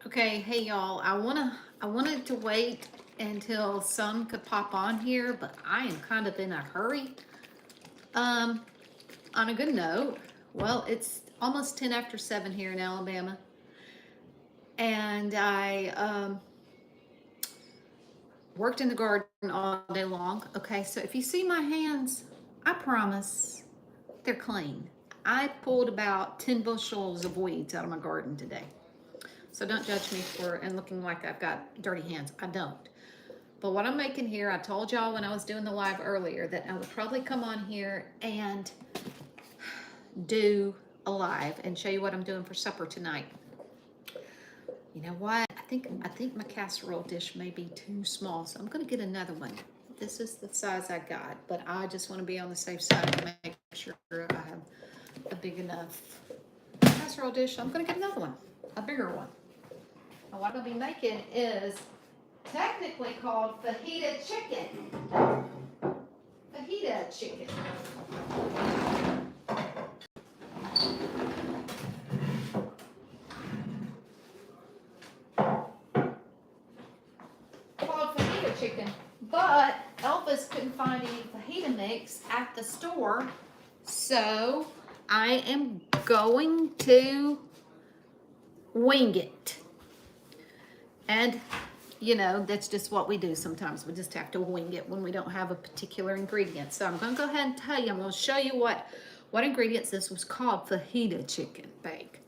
Okay, hey y'all. I wanted to wait until some could pop on here, but I am kind of in a hurry. Um, on a good note, well, it's almost 10 after 7 here in Alabama, and I worked in the garden all day long. Okay, so if you see my hands, I promise they're clean. I pulled about 10 bushels of weeds out of my garden today. So don't judge me for and looking like I've got dirty hands. I don't. But what I'm making here, I told y'all when I was doing the live earlier that I would probably come on here and do a live and show you what I'm doing for supper tonight. You know what? I think my casserole dish may be too small, so I'm gonna get another one. This is the size I got, but I just want to be on the safe side and make sure I have a big enough casserole dish. I'm gonna get another one, a bigger one. And what I'm gonna be making is technically called fajita chicken. Fajita chicken. Called fajita chicken. But Elvis couldn't find any fajita mix at the store. So I am going to wing it. And you know, that's just what we do sometimes. We just have to wing it when we don't have a particular ingredient. So I'm going to go ahead and tell you, I'm going to show you what ingredients this was called fajita chicken bake.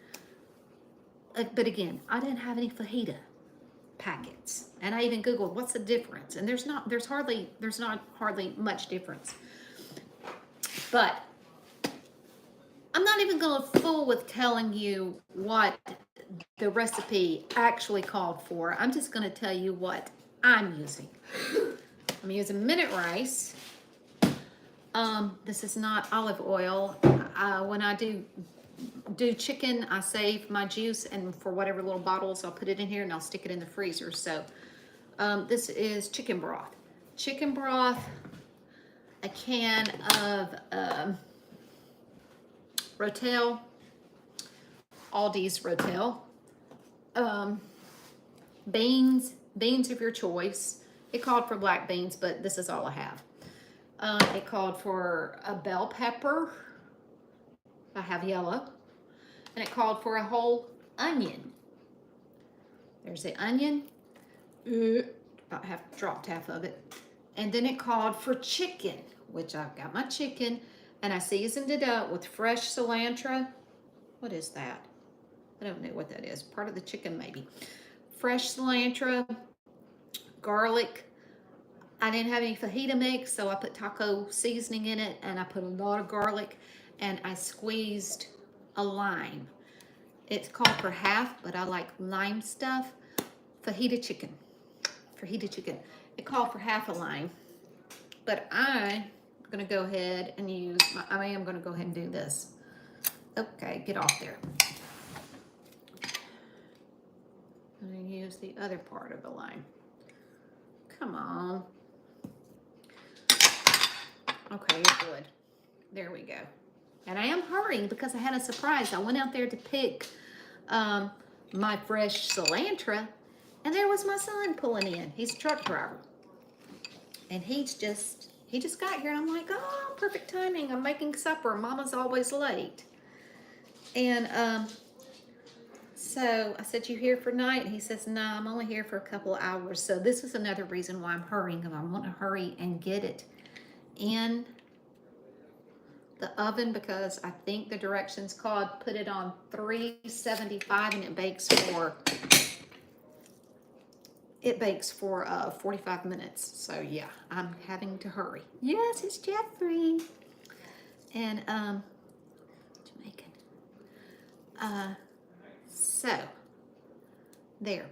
But again, I didn't have any fajita packets. And I even Googled what's the difference. And there's not hardly much difference. But I'm not even going to fool with telling you what the recipe actually called for. I'm just going to tell you what I'm using. I'm using minute rice. This is not olive oil. When I do chicken, I save my juice, and for whatever little bottles, I'll put it in here and I'll stick it in the freezer. So this is chicken broth. Chicken broth, a can of Rotel, Aldi's Rotel, beans of your choice. It called for black beans, but this is all I have. It called for a bell pepper. I have yellow. And it called for a whole onion. There's the onion. About dropped half of it. And then it called for chicken, which I've got my chicken, and I seasoned it up with fresh cilantro. What is that? I don't know what that is. Part of the chicken, maybe. Fresh cilantro, garlic. I didn't have any fajita mix, so I put taco seasoning in it, and I put a lot of garlic, and I squeezed a lime. It's called for half, but I like lime stuff. Fajita chicken. Fajita chicken. It called for half a lime, but I'm going to go ahead and use I am going to go ahead and do this. Okay, get off there. I'm going to use the other part of the lime. Come on. Okay, you're good. There we go. And I am hurrying because I had a surprise. I went out there to pick my fresh cilantro, and there was my son pulling in. He's a truck driver. And he just got here. I'm like, oh, perfect timing. I'm making supper. Mama's always late. And so I said, you here for night? And he says, no, I'm only here for a couple of hours. So this is another reason why I'm hurrying. I want to hurry and get it in the oven, because I think the directions called put it on 375 and it bakes for 45 minutes. So yeah, I'm having to hurry. Yes, it's Jeffrey. And Jamaican. So there.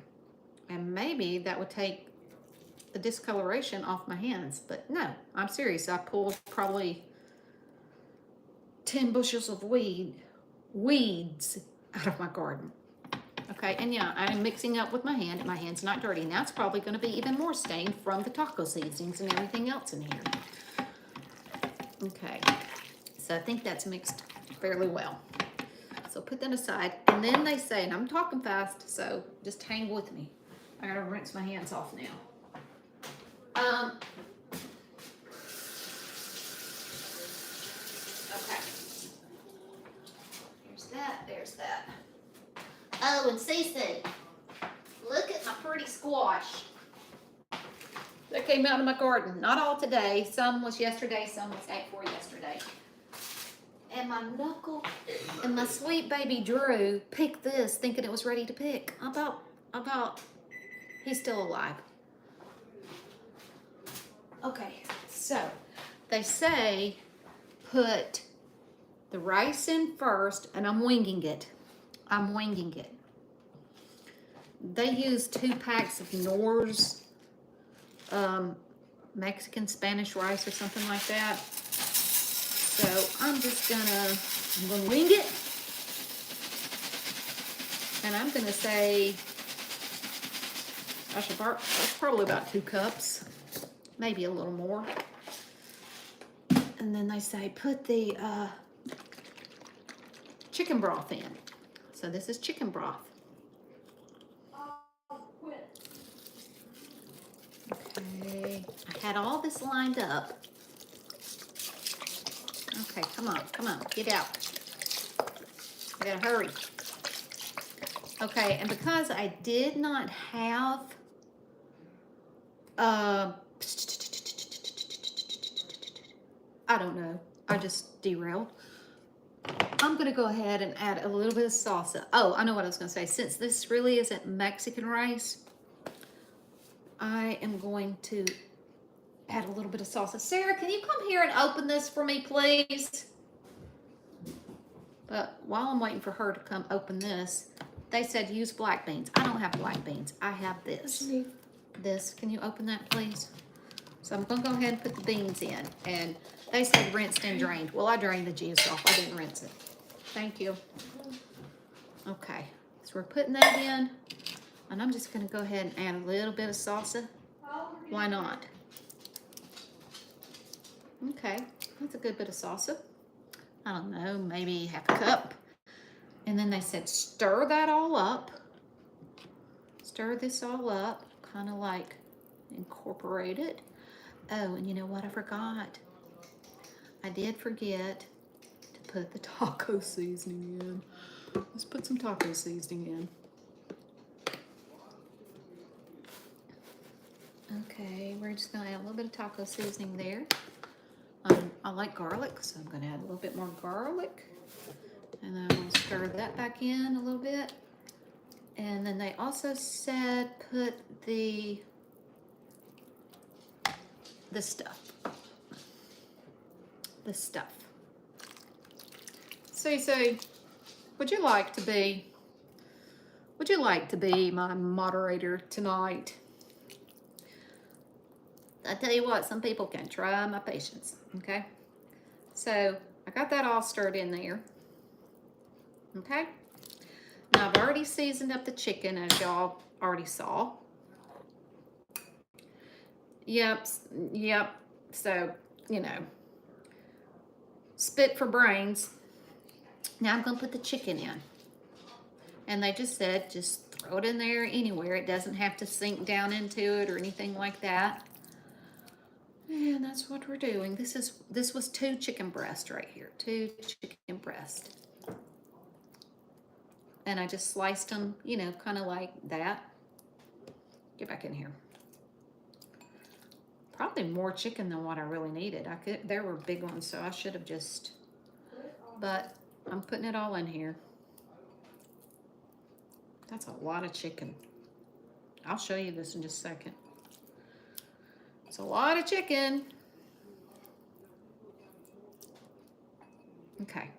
And maybe that would take the discoloration off my hands, but no, I'm serious. I pulled probably 10 bushels of weeds out of my garden. Okay, and yeah, I'm mixing up with my hand. My hand's not dirty. Now it's probably going to be even more stained from the taco seasonings and everything else in here. Okay, so I think that's mixed fairly well. So put that aside. And then they say, and I'm talking fast, so just hang with me. I gotta rinse my hands off now. Okay. There's that. Oh, and Cece, look at my pretty squash. That came out of my garden. Not all today. Some was yesterday, some was day before yesterday. And my knuckle and my sweet baby Drew picked this thinking it was ready to pick. About he's still alive. Okay, so they say put the rice in first, and I'm winging it. They use 2 packs of Knorr's Mexican Spanish rice or something like that. So I'm gonna wing it. And I'm gonna say, that's probably about 2 cups, maybe a little more. And then they say put the chicken broth in. So this is chicken broth. Okay, I had all this lined up. Okay, come on, get out. I gotta hurry. Okay, and because I did not have I don't know, I just derailed. I'm gonna go ahead and add a little bit of salsa. Oh, I know what I was gonna say. Since this really isn't Mexican rice, I am going to add a little bit of salsa. Sarah, can you come here and open this for me, please? But while I'm waiting for her to come open this, they said use black beans. I don't have black beans. I have this. This, can you open that, please? So I'm gonna go ahead and put the beans in. And they said rinsed and drained. Well, I drained the juice off. I didn't rinse it. Thank you. Okay, so we're putting that in. And I'm just gonna go ahead and add a little bit of salsa. Why not? Okay, that's a good bit of salsa. I don't know, maybe half a cup. And then they said stir that all up. Stir this all up, kind of like incorporate it. Oh, and you know what I forgot? I did forget to put the taco seasoning in. Let's put some taco seasoning in. Okay, we're just gonna add a little bit of taco seasoning there. I like garlic, so I'm gonna add a little bit more garlic. And then we'll stir that back in a little bit. And then they also said put the stuff. So would you like to be my moderator tonight? I tell you what, some people can try my patience, okay? So I got that all stirred in there, okay? Now I've already seasoned up the chicken, as y'all already saw. Yep, so, you know, spit for brains. Now I'm gonna put the chicken in. And they just said, just throw it in there anywhere. It doesn't have to sink down into it or anything like that. And that's what we're doing. This was 2 chicken breasts right here. 2 chicken breasts. And I just sliced them, you know, kind of like that. Get back in here. Probably more chicken than what I really needed. There were big ones, so I should have just, but I'm putting it all in here. That's a lot of chicken. I'll show you this in just a second. It's a lot of chicken. Okay.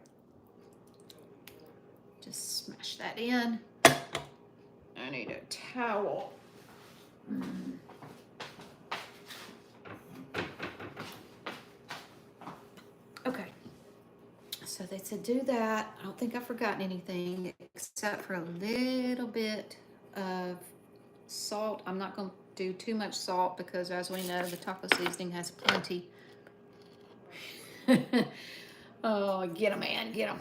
Just smash that in. I need a towel. Okay. So they said do that. I don't think I've forgotten anything except for a little bit of salt. I'm not going to do too much salt because, as we know, the taco seasoning has plenty. Oh, get them, man, get them.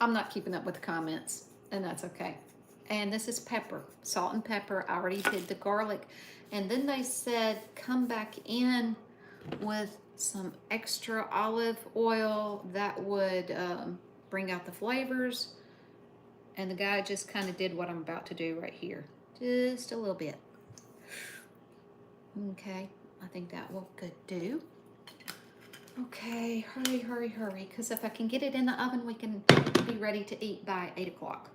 I'm not keeping up with the comments, and that's okay. And this is pepper, salt and pepper. I already did the garlic. And then they said, come back in with some extra olive oil that would bring out the flavors. And the guy just kind of did what I'm about to do right here. Just a little bit. Okay, I think that will do. Okay, hurry, hurry, hurry. Because if I can get it in the oven, we can be ready to eat by 8 o'clock.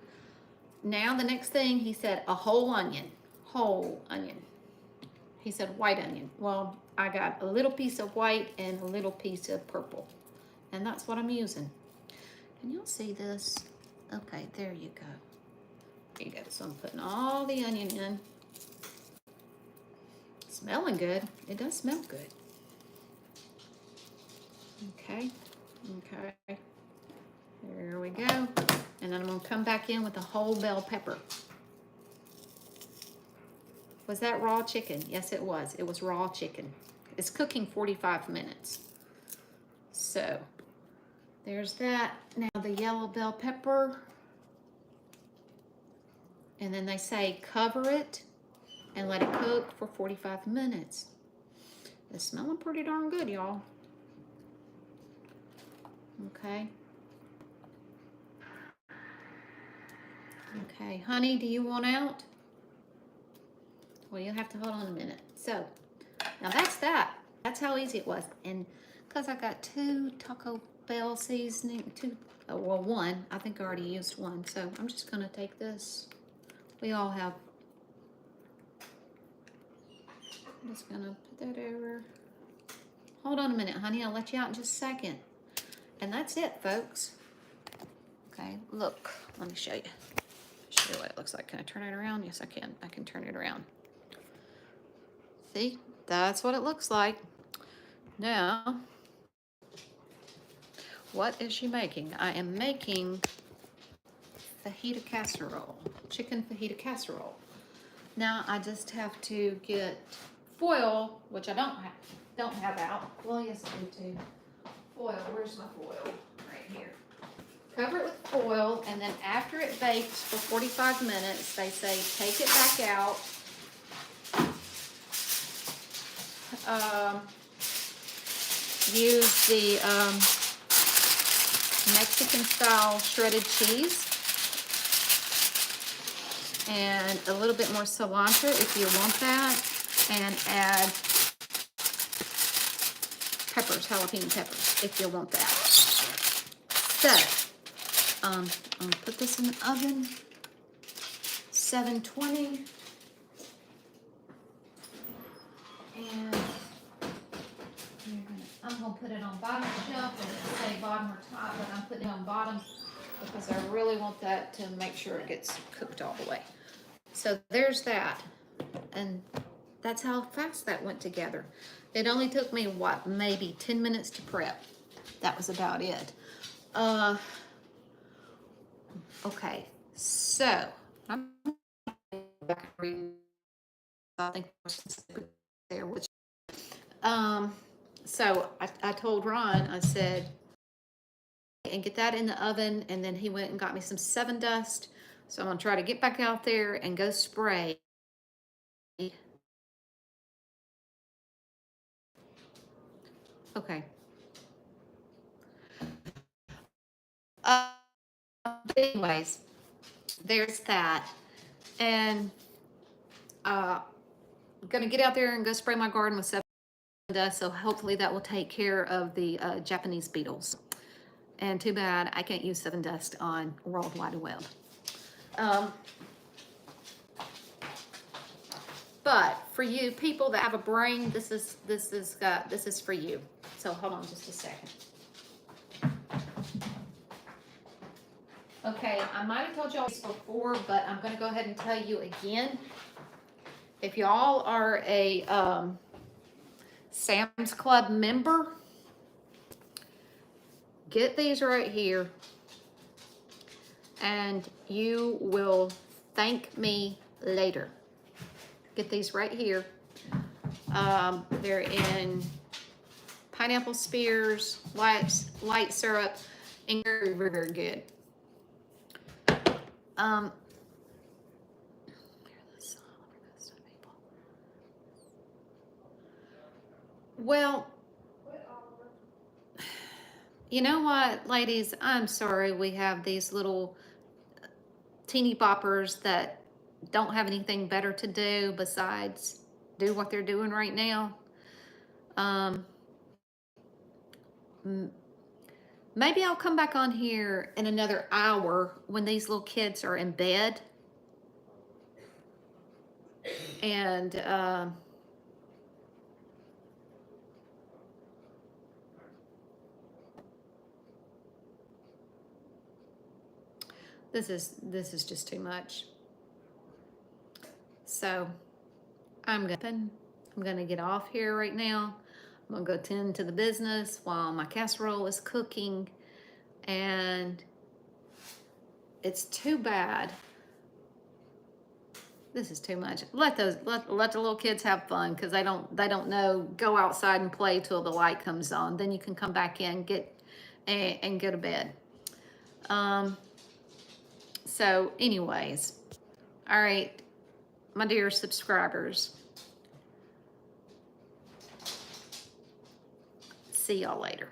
Now the next thing, he said a whole onion. Whole onion. He said white onion. Well, I got a little piece of white and a little piece of purple. And that's what I'm using. Can y'all see this? Okay, there you go. There you go. So I'm putting all the onion in. Smelling good. It does smell good. Okay. Okay. There we go. And then I'm going to come back in with the whole bell pepper. Was that raw chicken? Yes, it was. It was raw chicken. It's cooking 45 minutes. So, there's that. Now the yellow bell pepper. And then they say cover it and let it cook for 45 minutes. It's smelling pretty darn good, y'all. Okay. Okay, honey, do you want out? Well, you'll have to hold on a minute. So, now that's that. That's how easy it was. And because I got 2 Taco Bell seasoning, well, 1. I think I already used 1. So I'm just going to take this. We all have. I'm just going to put that over. Hold on a minute, honey. I'll let you out in just a second. And that's it, folks. Okay, look. Let me show you. Show you what it looks like. Can I turn it around? Yes, I can. I can turn it around. See? That's what it looks like. Now, what is she making? I am making fajita casserole. Chicken fajita casserole. Now, I just have to get foil, which I don't have out. Well, yes, I do too. Foil. Where's my foil? Right here. Cover it with foil, and then after it bakes for 45 minutes, they say take it back out. Use the Mexican style shredded cheese and a little bit more cilantro if you want that, and add peppers, jalapeno peppers if you want that. So I'm gonna put this in the oven, 720. And I'm going to put it on bottom shelf. It doesn't say bottom or top, but I'm putting it on bottom because I really want that to make sure it gets cooked all the way. So there's that. And that's how fast that went together. It only took me, what, maybe 10 minutes to prep. That was about it. Okay, so I'm I think there was so I told Ron, I said, and get that in the oven, and then he went and got me some 7 Dust. So I'm gonna try to get back out there and go spray. Okay. Anyways, there's that, and I'm gonna get out there and go spray my garden with 7 Dust. So hopefully that will take care of the Japanese beetles. And too bad I can't use 7 Dust on World Wide Web. But for you people that have a brain, this is for you. So hold on just a second. Okay, I might have told y'all this before, but I'm going to go ahead and tell you again. If y'all are a Sam's Club member, get these right here, and you will thank me later. Get these right here. They're in pineapple spears, light syrup, and very, very good. Well, you know what, ladies? I'm sorry we have these little teeny boppers that don't have anything better to do besides do what they're doing right now. Maybe I'll come back on here in another hour when these little kids are in bed. And this is just too much. So I'm gonna get off here right now. I'm gonna go tend to the business while my casserole is cooking. And it's too bad. This is too much. Let the little kids have fun, because they don't know. Go outside and play till the light comes on. Then you can come back in, and go to bed. So anyways, all right, my dear subscribers. See y'all later.